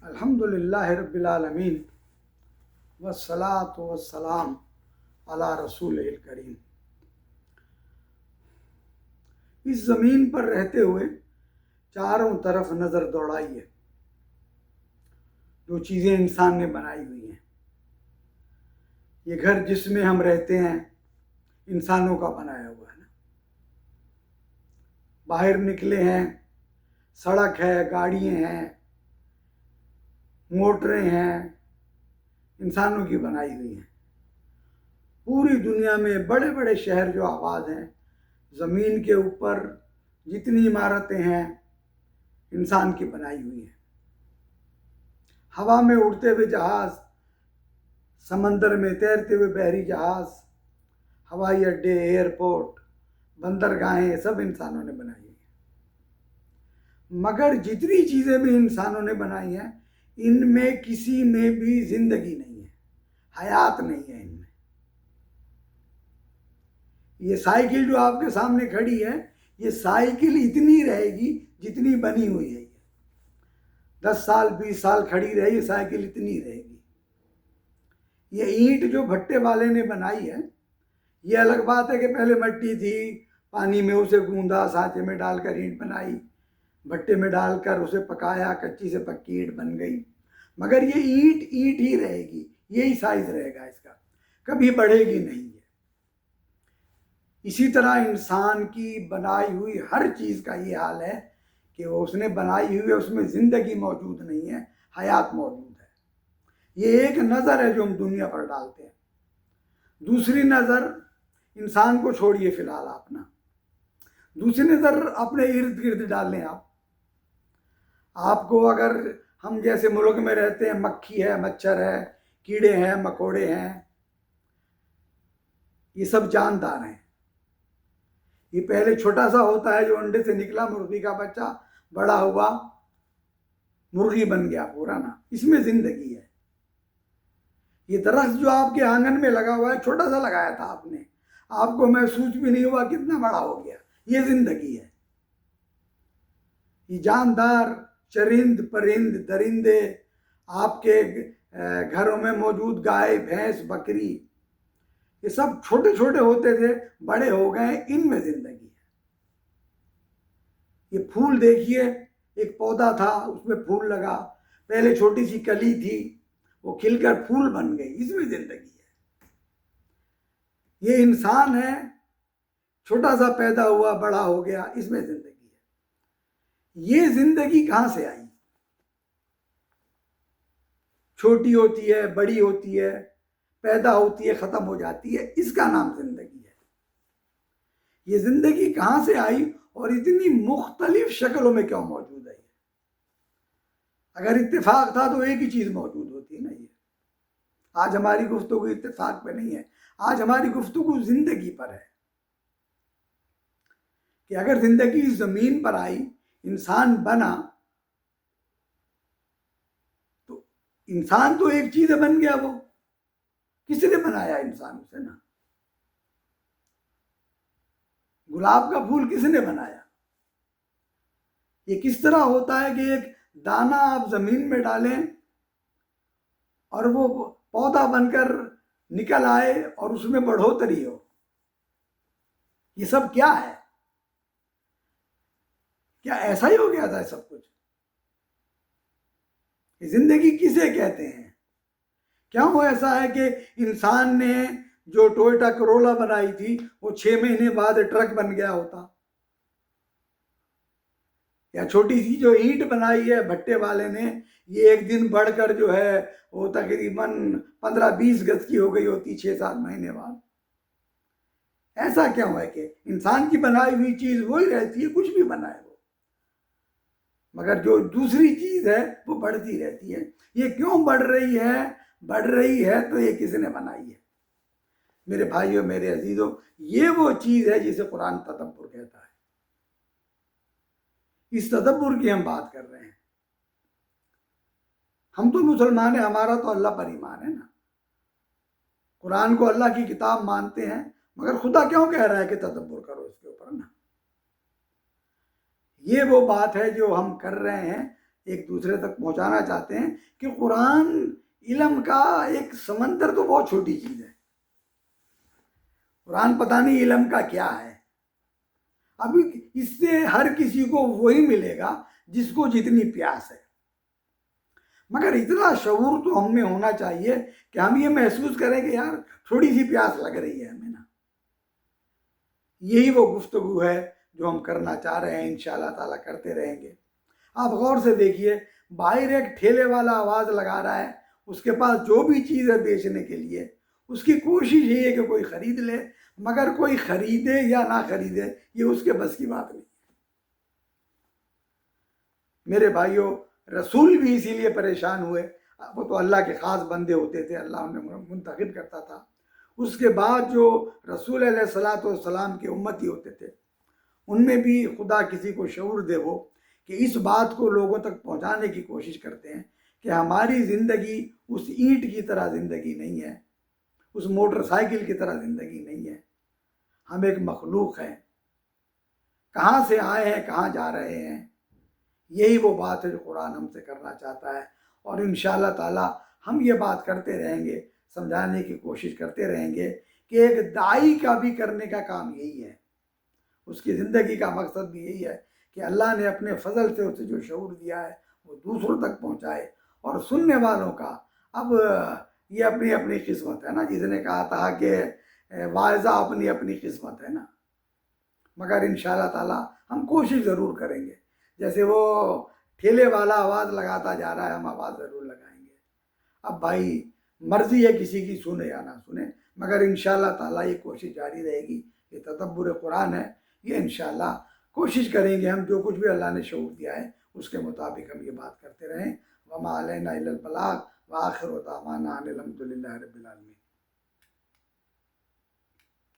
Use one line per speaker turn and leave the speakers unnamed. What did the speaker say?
الحمد للہ رب العالمین والصلاۃ والسلام علی رسول الکریم۔ اس زمین پر رہتے ہوئے چاروں طرف نظر دوڑائیے، جو چیزیں انسان نے بنائی ہوئی ہیں۔ یہ گھر جس میں ہم رہتے ہیں انسانوں کا بنایا ہوا ہے نا۔ باہر نکلے ہیں، سڑک ہے، گاڑیاں ہیں، موٹریں ہیں، انسانوں کی بنائی ہوئی ہیں۔ پوری دنیا میں بڑے بڑے شہر جو آباد ہیں، زمین کے اوپر جتنی عمارتیں ہیں انسان کی بنائی ہوئی ہیں۔ ہوا میں اڑتے ہوئے جہاز، سمندر میں تیرتے ہوئے بحری جہاز، ہوائی اڈے، ایئرپورٹ، بندرگاہیں، سب انسانوں نے بنائی ہیں۔ مگر جتنی چیزیں بھی انسانوں نے بنائی ہیں ان میں کسی میں بھی زندگی نہیں ہے، حیات نہیں ہے ان میں۔ یہ سائیکل جو آپ کے سامنے کھڑی ہے، یہ سائیکل اتنی رہے گی جتنی بنی ہوئی ہے۔ 10 سال 20 سال کھڑی رہے، یہ سائیکل اتنی رہے گی۔ یہ اینٹ جو بھٹے والے نے بنائی ہے، یہ الگ بات ہے کہ پہلے مٹی تھی، پانی میں اسے گوندا، سانچے میں ڈال کر اینٹ بنائی، بھٹے میں ڈال کر اسے پکایا، کچی سے پکی اینٹ بن گئی۔ مگر یہ اینٹ اینٹ ہی رہے گی، یہی سائز رہے گا اس کا، کبھی بڑھے گی نہیں ہے۔ اسی طرح انسان کی بنائی ہوئی ہر چیز کا یہ حال ہے کہ وہ اس نے بنائی ہوئی ہے، اس میں زندگی موجود نہیں ہے، حیات موجود ہے۔ یہ ایک نظر ہے جو ہم دنیا پر ڈالتے ہیں۔ دوسری نظر انسان کو چھوڑیے فی الحال آپ نا، دوسری نظر اپنے ارد گرد ڈال لیں۔ آپ کو اگر ہم جیسے ملک میں رہتے ہیں، مکھی ہے، مچھر ہے، کیڑے ہیں، مکوڑے ہیں، یہ سب جاندار ہیں۔ یہ پہلے چھوٹا سا ہوتا ہے جو انڈے سے نکلا، مرغی کا بچہ، بڑا ہوا، مرغی بن گیا پورا نا، اس میں زندگی ہے۔ یہ درخت جو آپ کے آنگن میں لگا ہوا ہے، چھوٹا سا لگایا تھا آپ نے، آپ کو محسوس بھی نہیں ہوا کتنا بڑا ہو گیا، یہ زندگی ہے۔ یہ جاندار، چرند پرند، درندے، آپ کے گھروں میں موجود گائے، بھینس، بکری، یہ سب چھوٹے چھوٹے ہوتے تھے، بڑے ہو گئے، ان میں زندگی ہے۔ یہ پھول دیکھیے، ایک پودا تھا، اس میں پھول لگا، پہلے چھوٹی سی کلی تھی، وہ کھل کر پھول بن گئی، اس میں زندگی ہے۔ یہ انسان ہے، چھوٹا سا پیدا ہوا، بڑا ہو گیا، اس میں زندگی ہے۔ یہ زندگی کہاں سے آئی؟ چھوٹی ہوتی ہے، بڑی ہوتی ہے، پیدا ہوتی ہے، ختم ہو جاتی ہے، اس کا نام زندگی ہے۔ یہ زندگی کہاں سے آئی اور اتنی مختلف شکلوں میں کیوں موجود ہے؟ اگر اتفاق تھا تو ایک ہی چیز موجود ہوتی ہے نا۔ یہ آج ہماری گفتگو اتفاق پہ نہیں ہے، آج ہماری گفتگو زندگی پر ہے کہ اگر زندگی زمین پر آئی، انسان بنا، تو انسان تو ایک چیز بن گیا، وہ کس نے بنایا انسان اسے نا؟ گلاب کا پھول کس نے بنایا؟ یہ کس طرح ہوتا ہے کہ ایک دانہ آپ زمین میں ڈالیں اور وہ پودا بن کر نکل آئے اور اس میں بڑھوتری ہو؟ یہ سب کیا ہے؟ کیا ایسا ہی ہو گیا تھا سب کچھ؟ یہ زندگی کسے کہتے ہیں؟ کیوں ایسا ہے کہ انسان نے جو ٹویوٹا کرولا بنائی تھی وہ 6 مہینے بعد ٹرک بن گیا ہوتا؟ یا چھوٹی سی جو اینٹ بنائی ہے بھٹے والے نے، یہ ایک دن بڑھ کر جو ہے وہ تقریباً 15-20 گز کی ہو گئی ہوتی 6-7 مہینے بعد؟ ایسا کیوں ہے کہ انسان کی بنائی ہوئی چیز وہی رہتی ہے، کچھ بھی بنائے وہ، مگر جو دوسری چیز ہے وہ بڑھتی رہتی ہے۔ یہ کیوں بڑھ رہی ہے؟ بڑھ رہی ہے تو یہ کس نے بنائی ہے؟ میرے بھائیوں، میرے عزیزوں، یہ وہ چیز ہے جسے قرآن تدبر کہتا ہے۔ اس تدبر کی ہم بات کر رہے ہیں۔ ہم تو مسلمان ہیں، ہمارا تو اللہ پر ایمان ہے نا، قرآن کو اللہ کی کتاب مانتے ہیں، مگر خدا کیوں کہہ رہا ہے کہ تدبر کرو اس کے اوپر نا؟ یہ وہ بات ہے جو ہم کر رہے ہیں، ایک دوسرے تک پہنچانا چاہتے ہیں کہ قرآن علم کا ایک سمندر تو بہت چھوٹی چیز ہے. قرآن پتہ نہیں علم کا کیا ہے. ابھی اس سے ہر کسی کو وہی ملے گا جس کو جتنی پیاس ہے. مگر اتنا شعور تو ہم میں ہونا چاہیے کہ ہم یہ محسوس کریں کہ یار تھوڑی سی پیاس لگ رہی ہے ہمیں نا. یہی وہ گفتگو ہے جو ہم کرنا چاہ رہے ہیں، انشاءاللہ تعالیٰ کرتے رہیں گے. آپ غور سے دیکھیے، باہر ایک ٹھیلے والا آواز لگا رہا ہے، اس کے پاس جو بھی چیز ہے بیچنے کے لیے، اس کی کوشش یہ ہے کہ کوئی خرید لے، مگر کوئی خریدے یا نہ خریدے یہ اس کے بس کی بات نہیں. میرے بھائیوں، رسول بھی اسی لیے پریشان ہوئے. وہ تو اللہ کے خاص بندے ہوتے تھے، اللہ انہیں منتخب کرتا تھا. اس کے بعد جو رسول علیہ السلام کے امتی ہوتے تھے، ان میں بھی خدا کسی کو شعور دے وہ کہ اس بات کو لوگوں تک پہنچانے کی کوشش کرتے ہیں کہ ہماری زندگی اس اینٹ کی طرح زندگی نہیں ہے، اس موٹر سائیکل کی طرح زندگی نہیں ہے. ہم ایک مخلوق ہیں، کہاں سے آئے ہیں کہاں جا رہے ہیں. یہی وہ بات ہے جو قرآن ہم سے کرنا چاہتا ہے. اور انشاءاللہ تعالی ہم یہ بات کرتے رہیں گے، سمجھانے کی کوشش کرتے رہیں گے کہ ایک داعی کا بھی کرنے کا کام یہی ہے، اس کی زندگی کا مقصد بھی یہی ہے کہ اللہ نے اپنے فضل سے اسے جو شعور دیا ہے وہ دوسروں تک پہنچائے. اور سننے والوں کا اب یہ اپنی اپنی قسمت ہے نا. جس نے کہا تھا کہ واعظہ اپنی اپنی قسمت ہے نا. مگر انشاءاللہ تعالی ہم کوشش ضرور کریں گے. جیسے وہ ٹھیلے والا آواز لگاتا جا رہا ہے، ہم آواز ضرور لگائیں گے. اب بھائی مرضی ہے کسی کی سنے یا نہ سنے، مگر انشاءاللہ تعالی یہ کوشش جاری رہے گی. یہ تدبر قرآن ہے، یہ انشاءاللہ کوشش کریں گے ہم جو کچھ بھی اللہ نے شعور دیا ہے اس کے مطابق ہم یہ بات کرتے رہیں. وما علینا الا البلاغ وآخر دعوانا ان الحمد للہ رب العالمین.